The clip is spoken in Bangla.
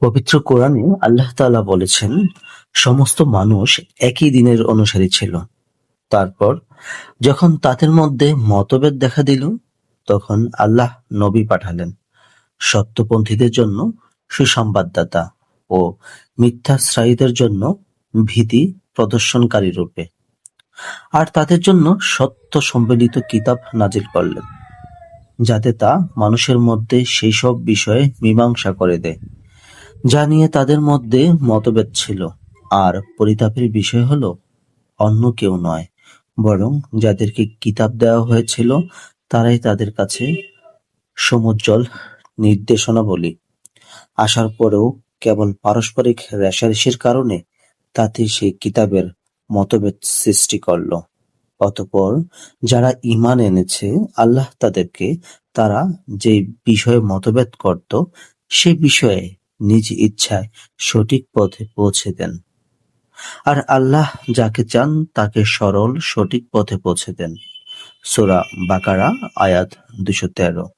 পবিত্র কোরআনে আল্লাহ তাআলা বলেছেন, সমস্ত মানুষ একই দিনের অনুসারী ছিল। তারপর যখন তাদের মধ্যে মতভেদ দেখা দিল, তখন আল্লাহ নবী পাঠালেন সত্যপন্থীদের জন্য সুসংবাদদাতা ও মিথ্যাশ্রয়ীদের জন্য ভীতি প্রদর্শনকারী রূপে। আর তাদের জন্য সত্য সম্বলিত কিতাব নাজিল করলেন, যাতে তা মানুষের মধ্যে সেই সব বিষয়ে মীমাংসা করে দেয় যা নিয়ে তাদের মধ্যে মতভেদ ছিল। আর পরিতাপের বিষয় হলো, অন্য কেউ নয়, বরং যাদেরকে কিতাব দেওয়া হয়েছিল তারাই তাদের কাছে সমুজ্জ্বল নির্দেশনাবলী আসার পরেও কেবল পারস্পরিক রেষারেষির কারণে তাতে সেই কিতাবের মতভেদ সৃষ্টি করল। অতঃপর যারা ঈমান এনেছে, আল্লাহ তাদেরকে তারা যে বিষয়ে মতভেদ করত সে বিষয়ে নিজ ইচ্ছায় সঠিক পথে পৌঁছে দেন। আর আল্লাহ যাকে চান তাকে সরল সঠিক পথে পৌঁছে দেন। সূরা বাকারা আয়াত 213।